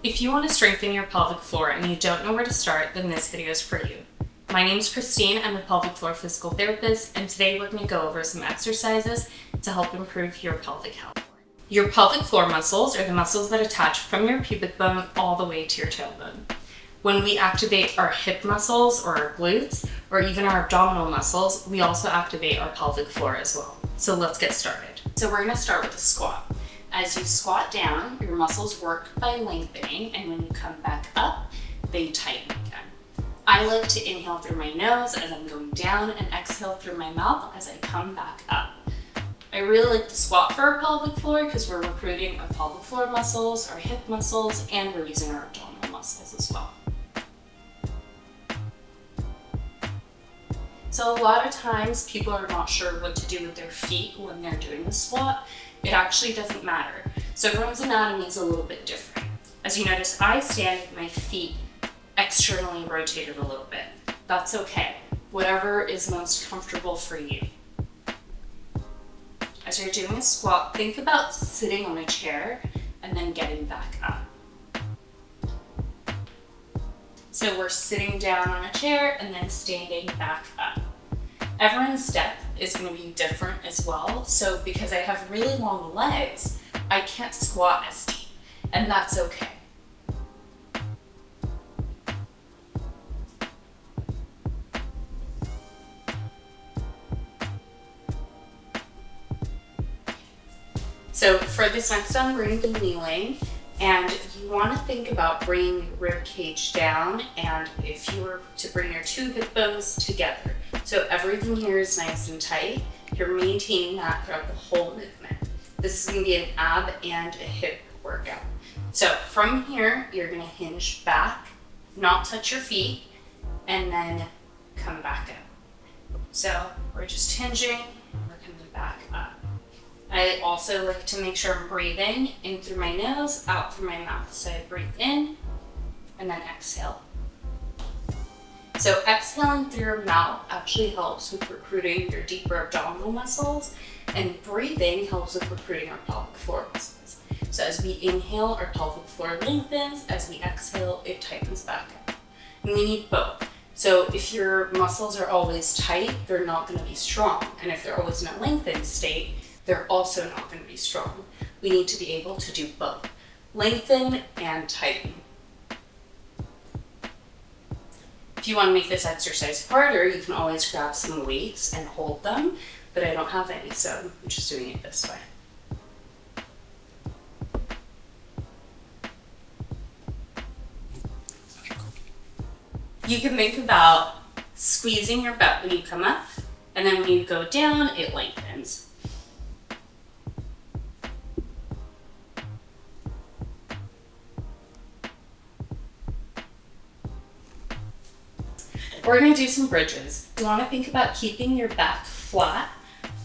If you want to strengthen your pelvic floor and you don't know where to start, then this video is for you. My name is Christine, I'm a pelvic floor physical therapist, and today we're going to go over some exercises to help improve your pelvic health. Your pelvic floor muscles are the muscles that attach from your pubic bone all the way to your tailbone. When we activate our hip muscles or our glutes, or even our abdominal muscles, we also activate our pelvic floor as well. So let's get started. So we're going to start with a squat. As you squat down, your muscles work by lengthening, and when you come back up, they tighten again. I like to inhale through my nose as I'm going down and exhale through my mouth as I come back up. I really like to squat for our pelvic floor because we're recruiting our pelvic floor muscles, our hip muscles, and we're using our abdominal muscles as well. So a lot of times people are not sure what to do with their feet when they're doing the squat. It actually doesn't matter. So everyone's anatomy is a little bit different. As you notice, I stand with my feet externally rotated a little bit. That's okay. Whatever is most comfortable for you. As you're doing a squat, think about sitting on a chair and then getting back up. So we're sitting down on a chair and then standing back up. Everyone's step is going to be different as well. So because I have really long legs, I can't squat as deep, and that's okay. So for this next one, we're going to be kneeling, and you want to think about bringing your rib cage down, and if you were to bring your two hip bones together. So everything here is nice and tight. You're maintaining that throughout the whole movement. This is going to be an ab and a hip workout. So from here, you're going to hinge back, not touch your feet, and then come back up. So we're just hinging, we're coming back up. I also like to make sure I'm breathing in through my nose, out through my mouth. So I breathe in and then exhale. So exhaling through your mouth actually helps with recruiting your deeper abdominal muscles, and breathing helps with recruiting our pelvic floor muscles. So as we inhale, our pelvic floor lengthens. As we exhale, it tightens back up. And we need both. So if your muscles are always tight, they're not going to be strong. And if they're always in a lengthened state, they're also not going to be strong. We need to be able to do both. Lengthen and tighten. If you want to make this exercise harder, you can always grab some weights and hold them, but I don't have any, so I'm just doing it this way. You can think about squeezing your butt when you come up, and then when you go down, it lengthens. We're going to do some bridges. You want to think about keeping your back flat,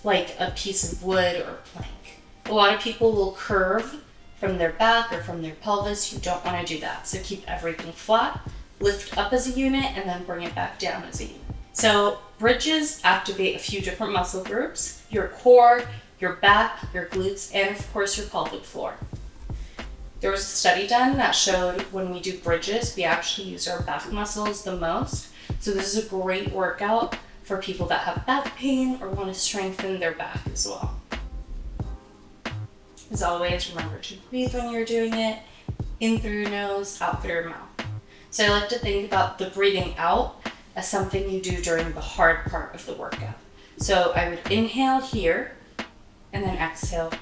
like a piece of wood or plank. A lot of people will curve from their back or from their pelvis. You don't want to do that. So keep everything flat, lift up as a unit, and then bring it back down as a unit. So bridges activate a few different muscle groups: your core, your back, your glutes, and of course your pelvic floor. There was a study done that showed when we do bridges, we actually use our back muscles the most. So this is a great workout for people that have back pain or want to strengthen their back as well. As always, remember to breathe when you're doing it, in through your nose, out through your mouth. So I like to think about the breathing out as something you do during the hard part of the workout. So I would inhale here and then exhale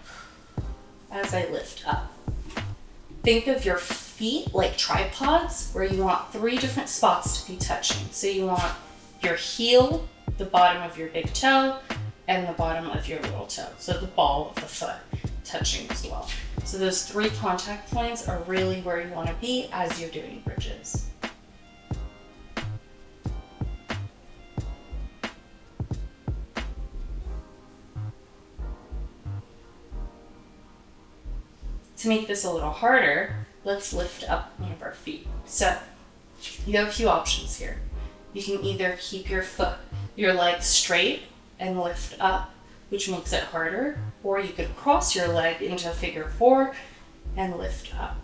as I lift up. Think of your feet like tripods where you want 3 different spots to be touching. So you want your heel, the bottom of your big toe, and the bottom of your little toe. So the ball of the foot touching as well. So those 3 contact points are really where you want to be as you're doing bridges. To make this a little harder, let's lift up one of our feet. So you have a few options here. You can either keep your legs straight and lift up, which makes it harder, or you could cross your leg into a figure 4 and lift up.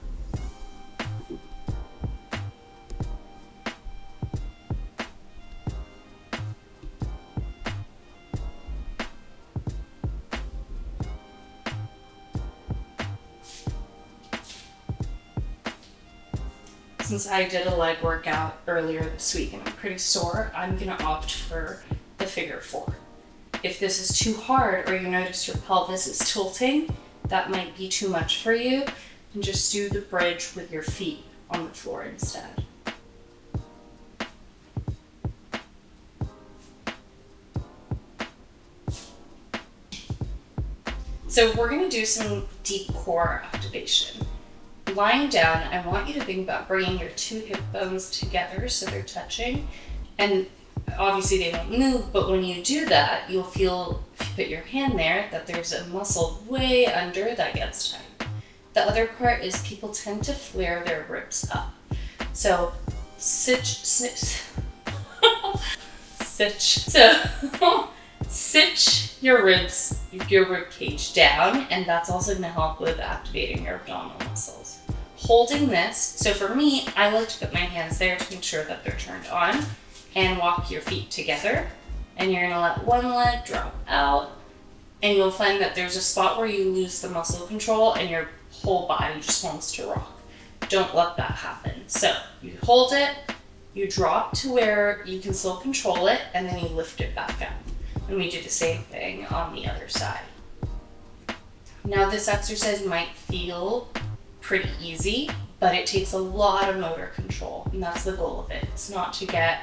since I did a leg workout earlier this week and I'm pretty sore, I'm gonna opt for the figure 4. If this is too hard or you notice your pelvis is tilting, that might be too much for you, and just do the bridge with your feet on the floor instead. So we're gonna do some deep core activation. Lying down, I want you to think about bringing your 2 hip bones together so they're touching. And obviously they won't move, but when you do that, you'll feel, if you put your hand there, that there's a muscle way under that gets tight. The other part is people tend to flare their ribs up. So sitch your ribs, your rib cage down, and that's also going to help with activating your abdominal muscles. Holding this, so for me, I like to put my hands there to make sure that they're turned on, and walk your feet together, and you're going to let one leg drop out, and you'll find that there's a spot where you lose the muscle control and your whole body just wants to rock. Don't let that happen. So you hold it, you drop to where you can still control it, and then you lift it back up. And we do the same thing on the other side. Now this exercise might feel pretty easy, but it takes a lot of motor control, and that's the goal of it. It's not to get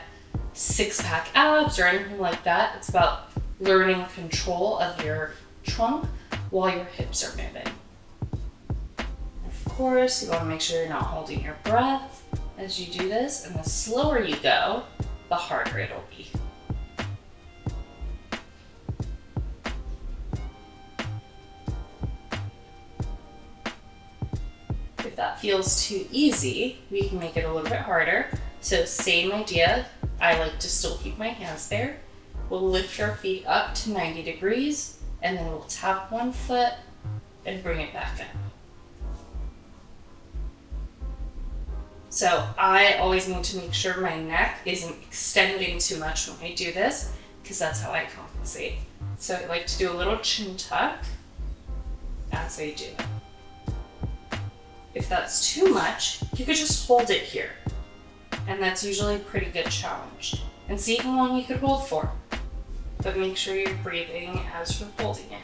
6-pack abs or anything like that. It's about learning control of your trunk while your hips are moving. Of course, you want to make sure you're not holding your breath as you do this, and the slower you go, the harder it'll be. If that feels too easy, we can make it a little bit harder. So same idea, I like to still keep my hands there. We'll lift our feet up to 90 degrees, and then we'll tap one foot and bring it back up. So I always need to make sure my neck isn't extending too much when I do this, because that's how I compensate. So I like to do a little chin tuck as I do it. If that's too much, you could just hold it here. And that's usually a pretty good challenge. And see how long you could hold for. But make sure you're breathing as you're holding it.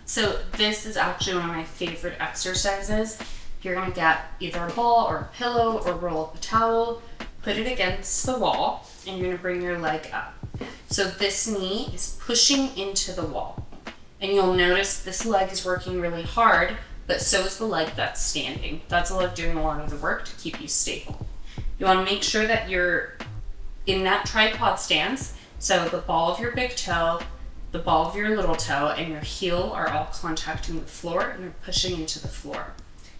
So this is actually one of my favorite exercises. You're gonna get either a ball or a pillow or roll up a towel, put it against the wall, and you're gonna bring your leg up. So this knee is pushing into the wall. And you'll notice this leg is working really hard, but so is the leg that's standing. That's the leg doing a lot of the work to keep you stable. You wanna make sure that you're in that tripod stance, so the ball of your big toe, the ball of your little toe, and your heel are all contacting the floor, and you're pushing into the floor.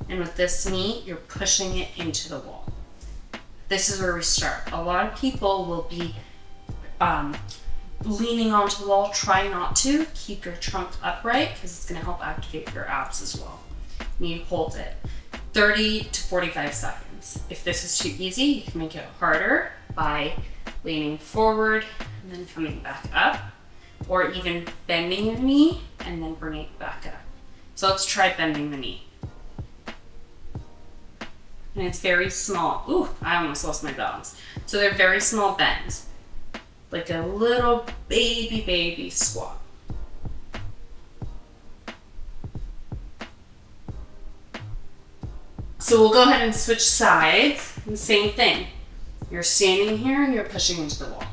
And with this knee, you're pushing it into the wall. This is where we start. A lot of people will be leaning onto the wall. Try not to. Keep your trunk upright because it's going to help activate your abs as well. And you hold it 30 to 45 seconds. If this is too easy, you can make it harder by leaning forward and then coming back up, or even bending your knee and then bringing it back up. So let's try bending the knee. And it's very small. Ooh, I almost lost my balance. So they're very small bends, like a little baby squat. So we'll go ahead and switch sides. And same thing. You're standing here and you're pushing into the wall.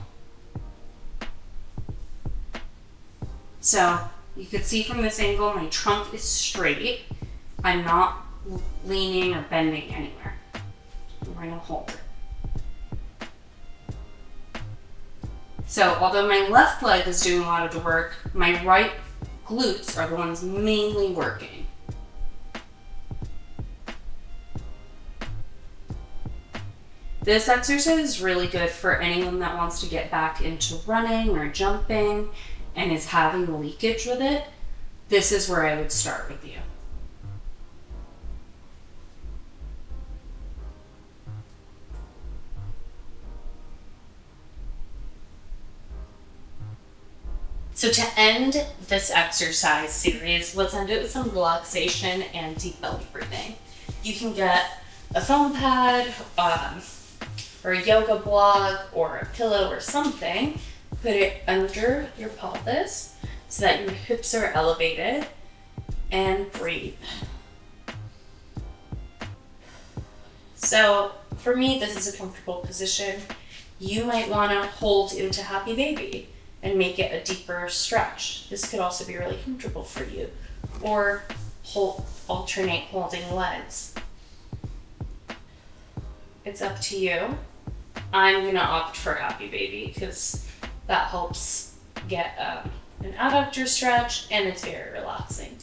So you can see from this angle, my trunk is straight. I'm not leaning or bending anywhere. We're gonna hold it. So although my left leg is doing a lot of the work, my right glutes are the ones mainly working. This exercise is really good for anyone that wants to get back into running or jumping and is having leakage with it. This is where I would start with you. So to end this exercise series, let's end it with some relaxation and deep belly breathing. You can get a foam pad or a yoga block or a pillow or something, put it under your pelvis so that your hips are elevated, and breathe. So for me, this is a comfortable position. You might want to hold into happy baby and make it a deeper stretch. This could also be really comfortable for you. Or alternate holding legs. It's up to you. I'm gonna opt for happy baby because that helps get an adductor stretch and it's very relaxing.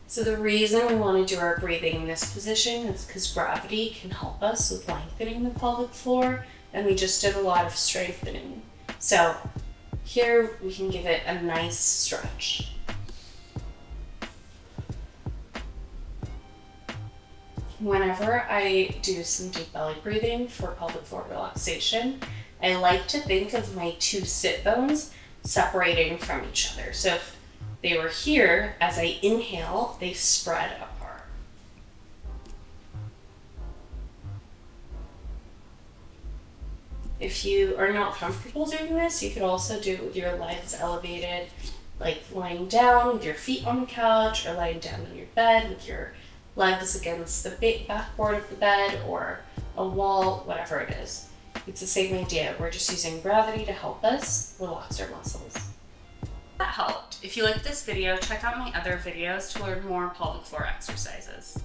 So the reason we want to do our breathing in this position is because gravity can help us with lengthening the pelvic floor, and we just did a lot of strengthening. So here we can give it a nice stretch. Whenever I do some deep belly breathing for pelvic floor relaxation, I like to think of my two sit bones separating from each other. So if they were here, as I inhale, they spread apart. If you are not comfortable doing this, you could also do it with your legs elevated, like lying down with your feet on the couch or lying down on your bed with your legs against the backboard of the bed or a wall, whatever it is. It's the same idea. We're just using gravity to help us relax our muscles. That helped. If you liked this video, check out my other videos to learn more pelvic floor exercises.